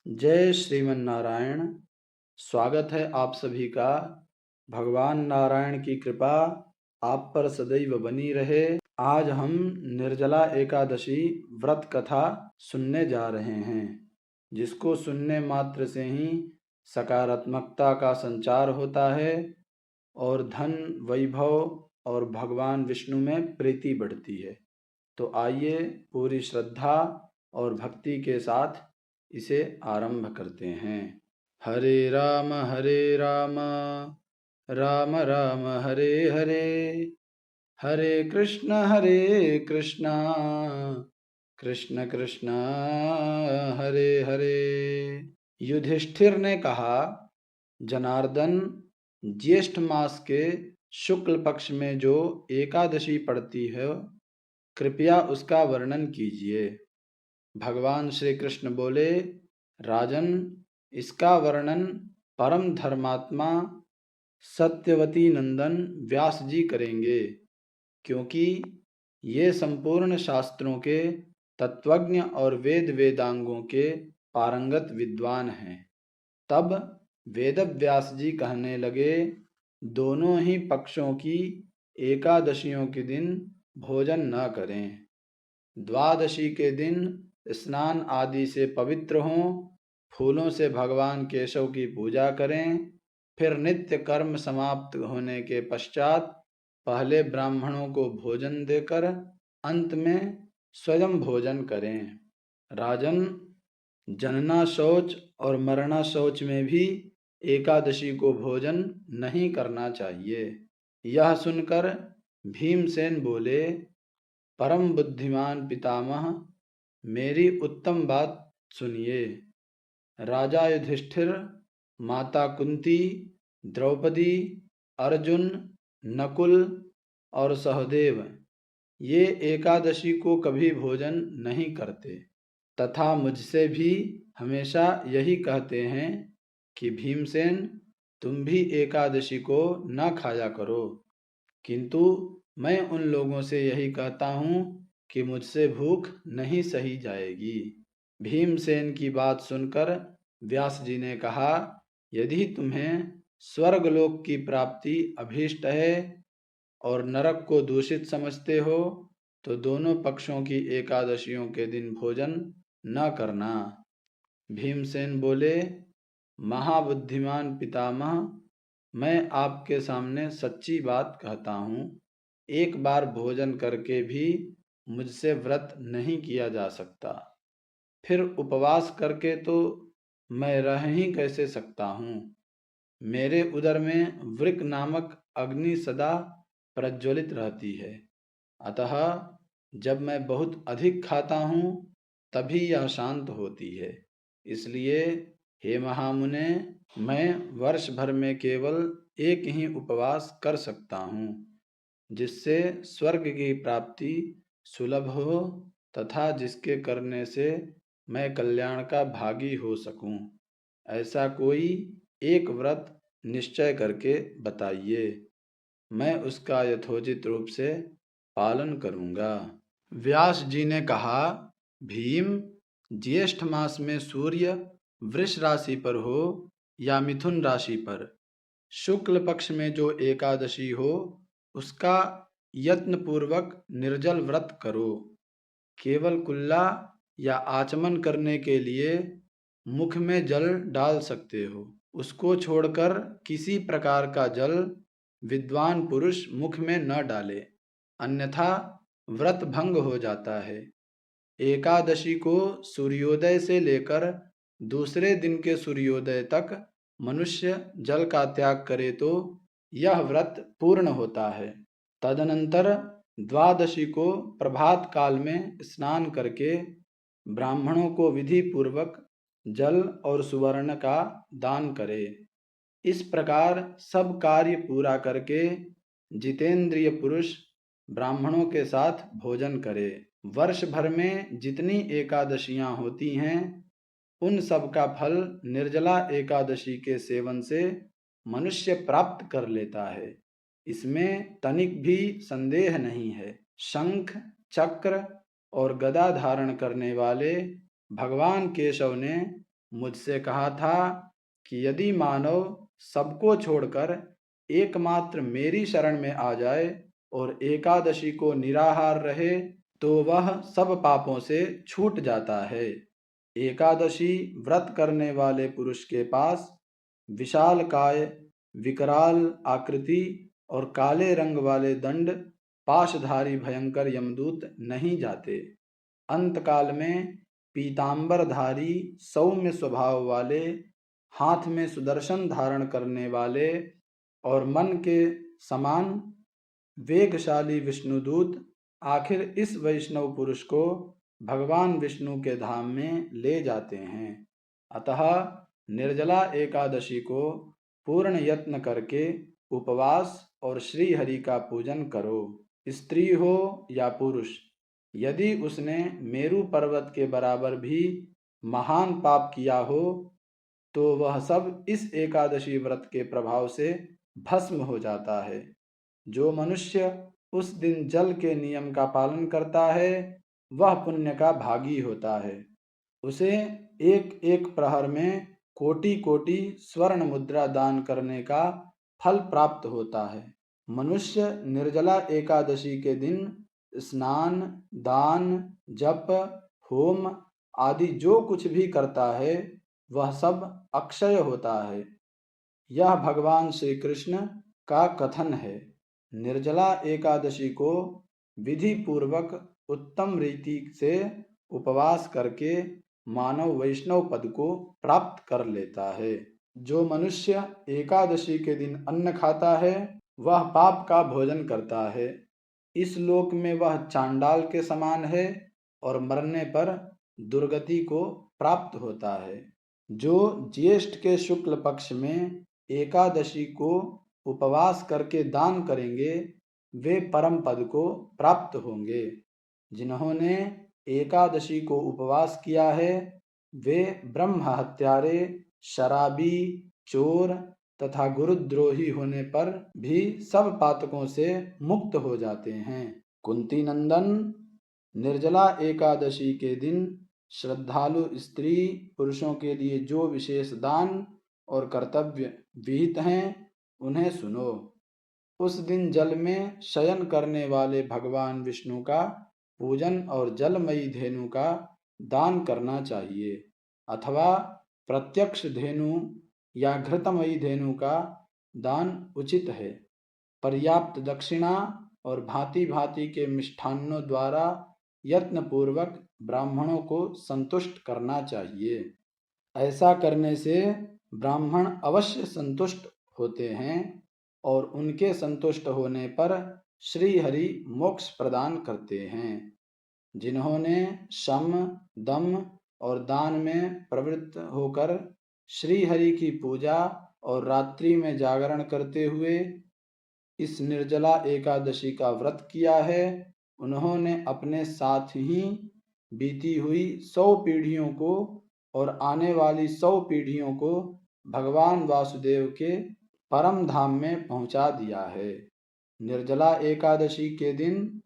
जय श्रीमन नारायण। स्वागत है आप सभी का। भगवान नारायण की कृपा आप पर सदैव बनी रहे। आज हम निर्जला एकादशी व्रत कथा सुनने जा रहे हैं, जिसको सुनने मात्र से ही सकारात्मकता का संचार होता है और धन, वैभव और भगवान विष्णु में प्रीति बढ़ती है। तो आइए पूरी श्रद्धा और भक्ति के साथ इसे आरंभ करते हैं। हरे राम राम राम हरे हरे, हरे कृष्ण कृष्ण कृष्ण हरे हरे। युधिष्ठिर ने कहा, जनार्दन, ज्येष्ठ मास के शुक्ल पक्ष में जो एकादशी पड़ती है, कृपया उसका वर्णन कीजिए। भगवान श्री कृष्ण बोले, राजन, इसका वर्णन परम धर्मात्मा सत्यवती नंदन व्यास जी करेंगे, क्योंकि ये संपूर्ण शास्त्रों के तत्वज्ञ और वेद वेदांगों के पारंगत विद्वान हैं। तब वेद व्यास जी कहने लगे, दोनों ही पक्षों की एकादशियों के दिन भोजन न करें। द्वादशी के दिन स्नान आदि से पवित्र हों, फूलों से भगवान केशव की पूजा करें, फिर नित्य कर्म समाप्त होने के पश्चात पहले ब्राह्मणों को भोजन देकर अंत में स्वयं भोजन करें। राजन, जनना शौच और मरना शौच में भी एकादशी को भोजन नहीं करना चाहिए। यह सुनकर भीमसेन बोले, परम बुद्धिमान पितामह, मेरी उत्तम बात सुनिए। राजा युधिष्ठिर, माता कुंती, द्रौपदी, अर्जुन, नकुल और सहदेव ये एकादशी को कभी भोजन नहीं करते, तथा मुझसे भी हमेशा यही कहते हैं कि भीमसेन, तुम भी एकादशी को न खाया करो। किंतु मैं उन लोगों से यही कहता हूँ कि मुझसे भूख नहीं सही जाएगी। भीमसेन की बात सुनकर व्यास जी ने कहा, यदि तुम्हें स्वर्गलोक की प्राप्ति अभीष्ट है और नरक को दूषित समझते हो, तो दोनों पक्षों की एकादशियों के दिन भोजन न करना। भीमसेन बोले, महाबुद्धिमान पितामह, मैं आपके सामने सच्ची बात कहता हूँ, एक बार भोजन करके भी मुझसे व्रत नहीं किया जा सकता, फिर उपवास करके तो मैं रह ही कैसे सकता हूँ। मेरे उदर में वृक नामक अग्नि सदा प्रज्वलित रहती है, अतः जब मैं बहुत अधिक खाता हूँ तभी यह शांत होती है। इसलिए हे महामुने, मैं वर्ष भर में केवल एक ही उपवास कर सकता हूँ, जिससे स्वर्ग की प्राप्ति सुलभ हो तथा जिसके करने से मैं कल्याण का भागी हो सकूं। ऐसा कोई एक व्रत निश्चय करके बताइए, मैं उसका यथोचित रूप से पालन करूंगा। व्यास जी ने कहा, भीम, ज्येष्ठ मास में सूर्य वृष राशि पर हो या मिथुन राशि पर, शुक्ल पक्ष में जो एकादशी हो उसका यत्न पूर्वक निर्जल व्रत करो। केवल कुल्ला या आचमन करने के लिए मुख में जल डाल सकते हो। उसको छोड़कर किसी प्रकार का जल विद्वान पुरुष मुख में न डाले, अन्यथा व्रत भंग हो जाता है। एकादशी को सूर्योदय से लेकर दूसरे दिन के सूर्योदय तक मनुष्य जल का त्याग करे तो यह व्रत पूर्ण होता है। तदनंतर द्वादशी को प्रभात काल में स्नान करके ब्राह्मणों को विधि पूर्वक जल और सुवर्ण का दान करे। इस प्रकार सब कार्य पूरा करके जितेंद्रिय पुरुष ब्राह्मणों के साथ भोजन करे। वर्ष भर में जितनी एकादशियां होती हैं, उन सब का फल निर्जला एकादशी के सेवन से मनुष्य प्राप्त कर लेता है, इसमें तनिक भी संदेह नहीं है। शंख, चक्र और गदा धारण करने वाले भगवान केशव ने मुझसे कहा था कि यदि मानव सबको छोड़कर एकमात्र मेरी शरण में आ जाए और एकादशी को निराहार रहे तो वह सब पापों से छूट जाता है। एकादशी व्रत करने वाले पुरुष के पास विशालकाय, विकराल आकृति और काले रंग वाले दंड पाशधारी भयंकर यमदूत नहीं जाते। अंतकाल में पीतांबरधारी सौम्य स्वभाव वाले, हाथ में सुदर्शन धारण करने वाले और मन के समान वेगशाली विष्णुदूत आखिर इस वैष्णव पुरुष को भगवान विष्णु के धाम में ले जाते हैं। अतः निर्जला एकादशी को पूर्ण यत्न करके उपवास और श्री हरि का पूजन करो। स्त्री हो या पुरुष, यदि उसने मेरु पर्वत के बराबर भी महान पाप किया हो तो वह सब इस एकादशी व्रत के प्रभाव से भस्म हो जाता है। जो मनुष्य उस दिन जल के नियम का पालन करता है वह पुण्य का भागी होता है। उसे एक एक प्रहर में कोटि कोटि स्वर्ण मुद्रा दान करने का फल प्राप्त होता है। मनुष्य निर्जला एकादशी के दिन स्नान, दान, जप, होम आदि जो कुछ भी करता है वह सब अक्षय होता है। यह भगवान श्री कृष्ण का कथन है। निर्जला एकादशी को विधि पूर्वक उत्तम रीति से उपवास करके मानव वैष्णव पद को प्राप्त कर लेता है। जो मनुष्य एकादशी के दिन अन्न खाता है वह पाप का भोजन करता है। इस लोक में वह चांडाल के समान है और मरने पर दुर्गति को प्राप्त होता है। जो ज्येष्ठ के शुक्ल पक्ष में एकादशी को उपवास करके दान करेंगे वे परम पद को प्राप्त होंगे। जिन्होंने एकादशी को उपवास किया है वे ब्रह्म हत्यारे, शराबी, चोर तथा गुरुद्रोही होने पर भी सब पातकों से मुक्त हो जाते हैं। कुंती नंदन, निर्जला एकादशी के दिन श्रद्धालु स्त्री पुरुषों के लिए जो विशेष दान और कर्तव्य विहित हैं उन्हें सुनो। उस दिन जल में शयन करने वाले भगवान विष्णु का पूजन और जलमयी धेनु का दान करना चाहिए अथवा प्रत्यक्ष धेनु या घृतमयी धेनु का दान उचित है। पर्याप्त दक्षिणा और भांति भांति के मिष्ठान्नों द्वारा यत्न पूर्वक ब्राह्मणों को संतुष्ट करना चाहिए। ऐसा करने से ब्राह्मण अवश्य संतुष्ट होते हैं और उनके संतुष्ट होने पर श्री हरि मोक्ष प्रदान करते हैं। जिन्होंने शम, दम और दान में प्रवृत्त होकर श्री हरि की पूजा और रात्रि में जागरण करते हुए इस निर्जला एकादशी का व्रत किया है उन्होंने अपने साथ ही बीती हुई 100 पीढ़ियों को और आने वाली 100 पीढ़ियों को भगवान वासुदेव के परम धाम में पहुंचा दिया है। निर्जला एकादशी के दिन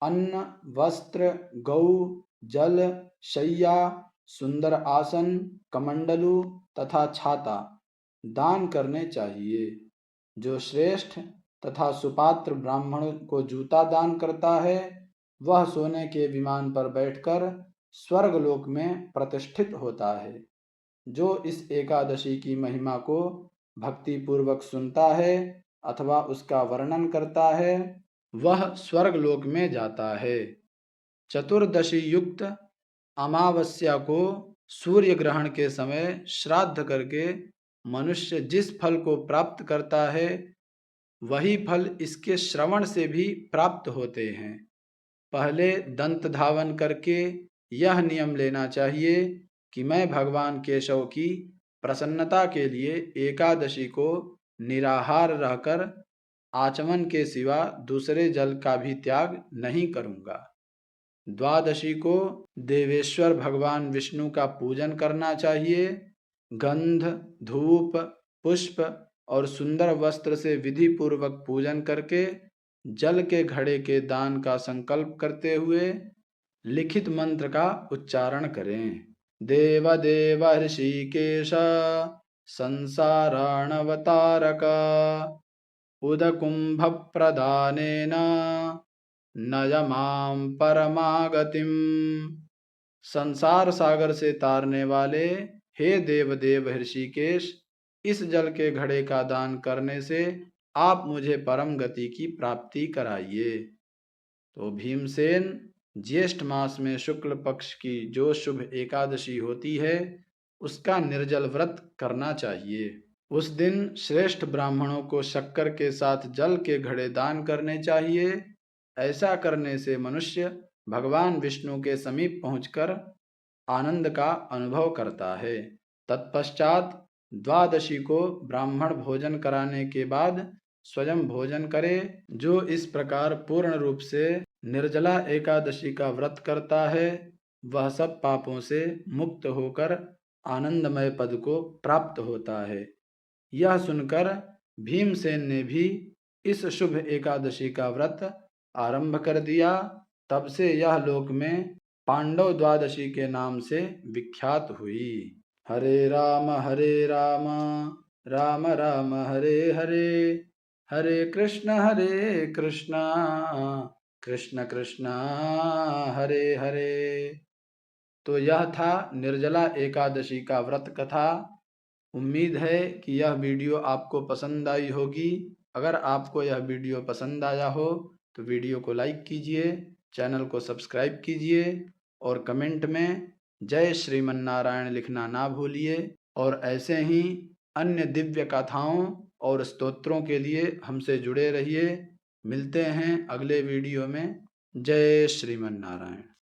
अन्न, वस्त्र, गौ, जल, शय्या, सुंदर आसन, कमंडलू तथा छाता दान करने चाहिए। जो श्रेष्ठ तथा सुपात्र ब्राह्मण को जूता दान करता है वह सोने के विमान पर बैठकर स्वर्गलोक में प्रतिष्ठित होता है। जो इस एकादशी की महिमा को भक्ति पूर्वक सुनता है अथवा उसका वर्णन करता है वह स्वर्गलोक में जाता है। चतुर्दशी युक्त अमावस्या को सूर्य ग्रहण के समय श्राद्ध करके मनुष्य जिस फल को प्राप्त करता है वही फल इसके श्रवण से भी प्राप्त होते हैं। पहले दंत धावन करके यह नियम लेना चाहिए कि मैं भगवान केशव की प्रसन्नता के लिए एकादशी को निराहार रहकर आचमन के सिवा दूसरे जल का भी त्याग नहीं करूँगा। द्वादशी को देवेश्वर भगवान विष्णु का पूजन करना चाहिए। गंध, धूप, पुष्प और सुंदर वस्त्र से विधि पूर्वक पूजन करके जल के घड़े के दान का संकल्प करते हुए लिखित मंत्र का उच्चारण करें। देवदेव हृषीकेश संसाराणवतारक उदकुम्भप्रदानेन नय मां परमागतिम्। संसार सागर से तारने वाले हे देवदेव हृषिकेश, इस जल के घड़े का दान करने से आप मुझे परम गति की प्राप्ति कराइए। तो भीमसेन ज्येष्ठ मास में शुक्ल पक्ष की जो शुभ एकादशी होती है उसका निर्जल व्रत करना चाहिए। उस दिन श्रेष्ठ ब्राह्मणों को शक्कर के साथ जल के घड़े दान करने चाहिए। ऐसा करने से मनुष्य भगवान विष्णु के समीप पहुंचकर आनंद का अनुभव करता है। तत्पश्चात द्वादशी को ब्राह्मण भोजन कराने के बाद स्वयं भोजन करे। जो इस प्रकार पूर्ण रूप से निर्जला एकादशी का व्रत करता है वह सब पापों से मुक्त होकर आनंदमय पद को प्राप्त होता है। यह सुनकर भीमसेन ने भी इस शुभ एकादशी का व्रत आरंभ कर दिया। तब से यह लोक में पांडव द्वादशी के नाम से विख्यात हुई। हरे राम राम राम हरे हरे, हरे कृष्ण कृष्ण कृष्ण हरे हरे। तो यह था निर्जला एकादशी का व्रत कथा। उम्मीद है कि यह वीडियो आपको पसंद आई होगी। अगर आपको यह वीडियो पसंद आया हो तो वीडियो को लाइक कीजिए, चैनल को सब्सक्राइब कीजिए और कमेंट में जय श्रीमन नारायण लिखना ना भूलिए। और ऐसे ही अन्य दिव्य कथाओं और स्तोत्रों के लिए हमसे जुड़े रहिए। मिलते हैं अगले वीडियो में। जय श्रीमन नारायण।